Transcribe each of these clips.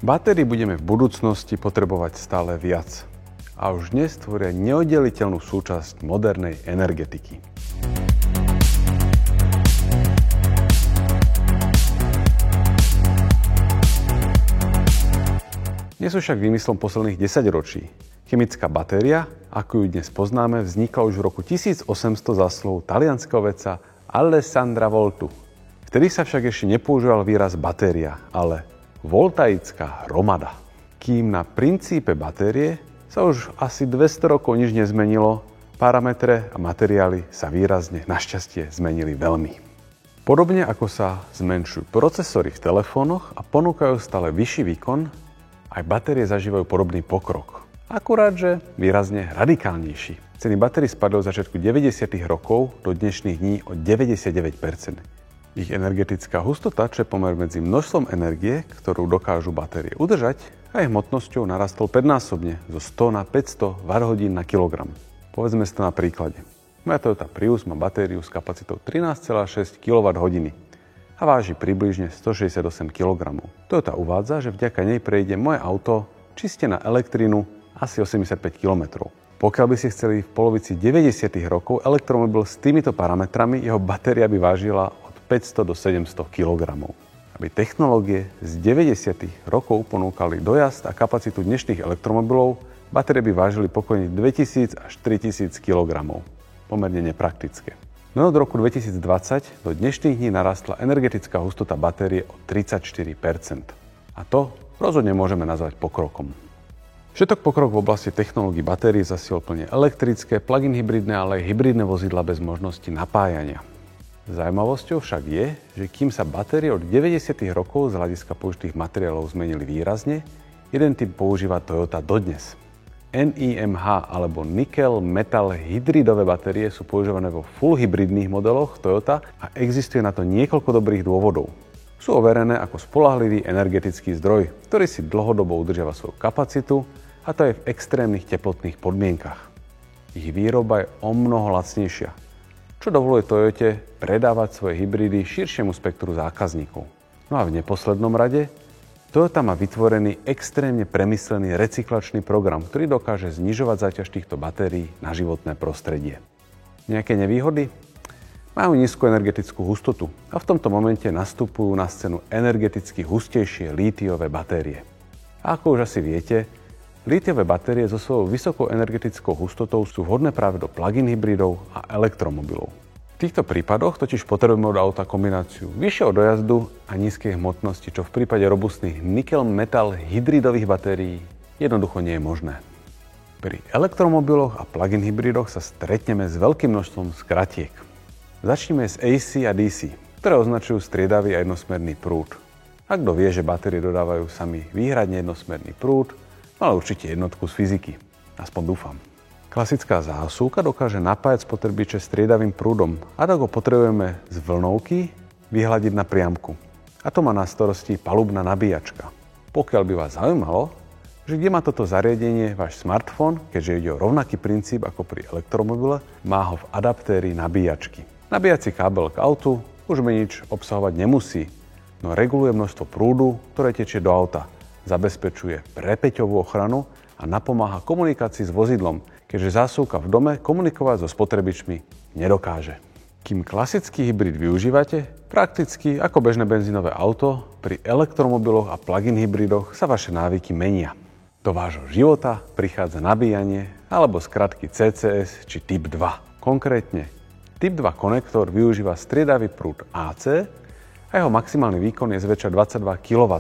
Batérií budeme v budúcnosti potrebovať stále viac a už dnes tvoria neoddeliteľnú súčasť modernej energetiky. Nie sú však výmyslom posledných 10 ročí. Chemická batéria, ako ju dnes poznáme, vznikla už v roku 1800 za slov talianskeho vedca Alessandra Voltu. Vtedy sa však ešte nepoužíval výraz batéria, ale voltaická hromada. Kým na princípe batérie sa už asi 200 rokov nič nezmenilo, parametre a materiály sa výrazne, našťastie, zmenili veľmi. Podobne ako sa zmenšujú procesory v telefónoch a ponúkajú stále vyšší výkon, aj batérie zažívajú podobný pokrok. Akurát, že výrazne radikálnejší. Ceny batérií spadli od začiatku 90. rokov do dnešných dní o 99%. Ich energetická hustota, čo je pomer medzi množstvom energie, ktorú dokážu batérie udržať, a ich hmotnosťou narastol 5-násobne zo 100 na 500 Wh na kilogram. Povedzme si to na príklade. Moja Toyota Prius má batériu s kapacitou 13,6 kWh a váži približne 168 kg. Toyota uvádza, že vďaka nej prejde moje auto čiste na elektrínu asi 85 km. Pokiaľ by si chceli v polovici 90. rokov elektromobil s týmito parametrami, jeho batéria by vážila 500 do 700 kg. Aby technológie z 90. rokov ponúkali dojazd a kapacitu dnešných elektromobilov, batérie by vážili pokojne 2000 až 3000 kg. Pomerne nepraktické. No od roku 2020 do dnešných dní narastla energetická hustota batérie o 34%. A to rozhodne môžeme nazvať pokrokom. Všetok pokrok v oblasti technológií batérií zasiahol plne elektrické, plug-in hybridné, ale aj hybridné vozidlá bez možnosti napájania. Zaujímavosťou však je, že kým sa batérie od 90. rokov z hľadiska použitých materiálov zmenili výrazne, jeden typ používa Toyota dodnes. NIMH alebo Nickel Metal hydridové batérie sú používané vo full hybridných modeloch Toyota a existuje na to niekoľko dobrých dôvodov. Sú overené ako spoľahlivý energetický zdroj, ktorý si dlhodobo udržiava svoju kapacitu, a to aj v extrémnych teplotných podmienkach. Ich výroba je omnoho lacnejšia, čo dovoluje Toyote predávať svoje hybridy širšiemu spektru zákazníkov. No a v neposlednom rade, Toyota má vytvorený extrémne premyslený recyklačný program, ktorý dokáže znižovať záťaž týchto batérií na životné prostredie. Nejaké nevýhody? Majú nízku energetickú hustotu a v tomto momente nastupujú na scénu energeticky hustejšie lítiové batérie. A ako už asi viete, lítiové batérie so svojou vysokou energetickou hustotou sú vhodné práve do plug-in hybridov a elektromobilov. V týchto prípadoch totiž potrebujeme od auta kombináciu vyššieho dojazdu a nízkej hmotnosti, čo v prípade robustných nickel metal hydridových batérií jednoducho nie je možné. Pri elektromobiloch a plug-in hybridoch sa stretneme s veľkým množstvom skratiek. Začneme s AC a DC, ktoré označujú striedavý a jednosmerný prúd. A kto vie, že batérie dodávajú sami výhradne jednosmerný prúd, ale určite jednotku z fyziky. Aspoň dúfam. Klasická zásuvka dokáže napájať spotrebiče striedavým prúdom a tak ho potrebujeme z vlnovky vyhľadiť na priamku. A to má na starosti palubná nabíjačka. Pokiaľ by vás zaujímalo, že kde má toto zariadenie váš smartfón, keďže ide o rovnaký princíp ako pri elektromobile, má ho v adaptéri nabíjačky. Nabíjací kábel k autu už nič obsahovať nemusí, no reguluje množstvo prúdu, ktoré tečie do auta. Zabezpečuje prepäťovú ochranu a napomáha komunikácii s vozidlom, keďže zásuvka v dome komunikovať so spotrebičmi nedokáže. Kým klasický hybrid využívate, prakticky ako bežné benzínové auto, pri elektromobiloch a plug-in hybridoch sa vaše návyky menia. Do vášho života prichádza nabíjanie alebo skratky CCS či Typ 2. Konkrétne, Typ 2 konektor využíva striedavý prúd AC a jeho maximálny výkon je zväčša 22 kW,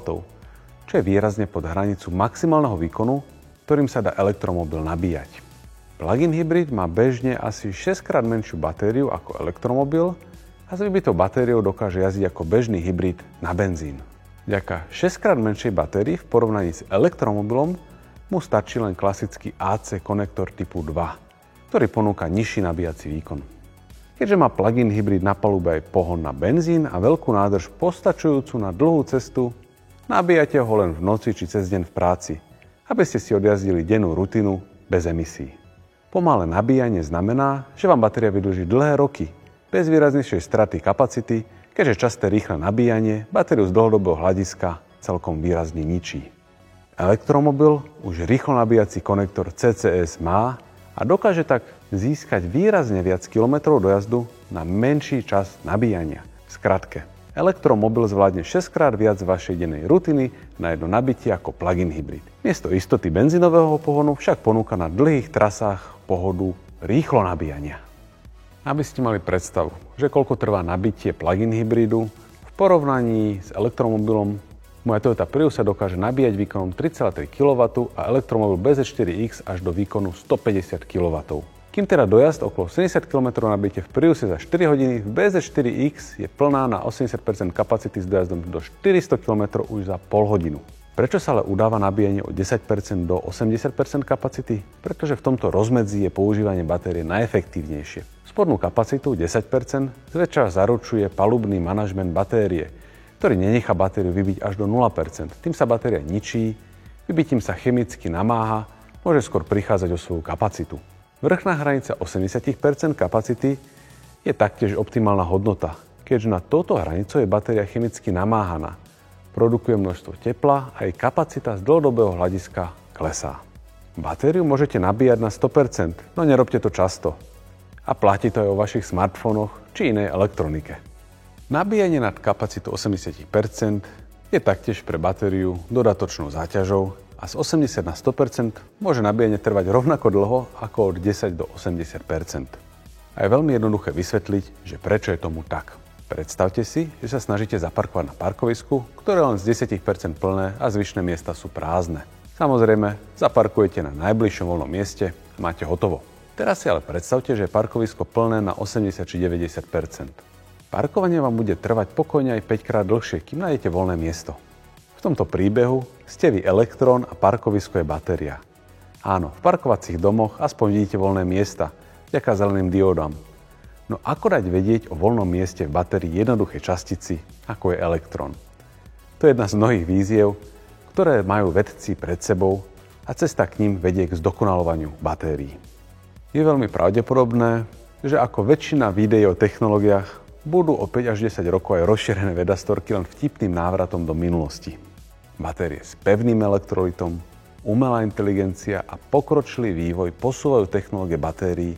čo je výrazne pod hranicu maximálneho výkonu, ktorým sa dá elektromobil nabíjať. Plug-in hybrid má bežne asi 6-krát menšiu batériu ako elektromobil a s vybitou batériou dokáže jazdiť ako bežný hybrid na benzín. Vďaka 6-krát menšej batérii v porovnaní s elektromobilom mu stačí len klasický AC konektor typu 2, ktorý ponúka nižší nabíjací výkon. Keďže má plug-in hybrid na palube aj pohon na benzín a veľkú nádrž postačujúcu na dlhú cestu, nabíjate ho len v noci či cez deň v práci, aby ste si odjazdili dennú rutinu bez emisí. Pomalé nabíjanie znamená, že vám batéria vydrží dlhé roky, bez výraznejšej straty kapacity, keďže časté rýchle nabíjanie batériu z dlhodobého hľadiska celkom výrazne ničí. Elektromobil už rýchlo nabíjací konektor CCS má a dokáže tak získať výrazne viac kilometrov dojazdu na menší čas nabíjania. V skratke, elektromobil zvládne 6-krát viac vašej dennej rutiny na jedno nabitie ako plug-in hybrid. Miesto istoty benzínového pohonu však ponúka na dlhých trasách pohodu rýchlo nabíjania. Aby ste mali predstavu, že koľko trvá nabitie plug-in hybridu, v porovnaní s elektromobilom moja Toyota Prius sa dokáže nabíjať výkonom 3,3 kW a elektromobil BZ4X až do výkonu 150 kW. Kým teda dojazd okolo 70 km nabíjete v Priuse za 4 hodiny, v BZ4X je plná na 80% kapacity s dojazdom do 400 km už za pol hodinu. Prečo sa ale udáva nabíjanie od 10% do 80% kapacity? Pretože v tomto rozmedzi je používanie batérie najefektívnejšie. Spodnú kapacitu 10% zväčša zaručuje palubný manažment batérie, ktorý nenechá batériu vybiť až do 0%. Tým sa batéria ničí, vybitím sa chemicky namáha, môže skôr prichádzať o svoju kapacitu. Vrchná hranica 80% kapacity je taktiež optimálna hodnota, keďže na touto hranicou je batéria chemicky namáhaná. Produkuje množstvo tepla a jej kapacita z dlhodobého hľadiska klesá. Batériu môžete nabíjať na 100%, no nerobte to často. A platí to aj o vašich smartfónoch či inej elektronike. Nabíjanie nad kapacitu 80% je taktiež pre batériu dodatočnou záťažou a z 80 na 100% môže nabíjanie trvať rovnako dlho ako od 10 do 80%. A je veľmi jednoduché vysvetliť, že prečo je tomu tak. Predstavte si, že sa snažíte zaparkovať na parkovisku, ktoré len z 10% plné a zvyšné miesta sú prázdne. Samozrejme, zaparkujete na najbližšom voľnom mieste a máte hotovo. Teraz si ale predstavte, že je parkovisko plné na 80 či 90%. Parkovanie vám bude trvať pokojne aj 5 krát dlhšie, kým nájdete voľné miesto. V tomto príbehu ste vy elektrón a parkovisko je batéria. Áno, v parkovacích domoch aspoň vidíte voľné miesta, vďaka zeleným diódam. No ako dať vedieť o voľnom mieste v batérii jednoduchej častici, ako je elektrón? To je jedna z mnohých víziev, ktoré majú vedci pred sebou a cesta k ním vedie k zdokonaľovaniu batérií. Je veľmi pravdepodobné, že ako väčšina videí o technológiách budú o 5 až 10 rokov aj rozšírené vedastorky len vtipným návratom do minulosti. Batérie s pevným elektrolitom, umelá inteligencia a pokročilý vývoj posúvajú technológie batérií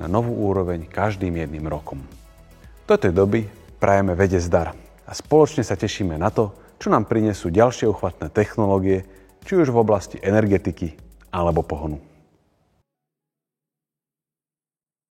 na novú úroveň každým jedným rokom. Do tej doby prajeme vede zdar a spoločne sa tešíme na to, čo nám prinesú ďalšie uchvatné technológie, či už v oblasti energetiky alebo pohonu.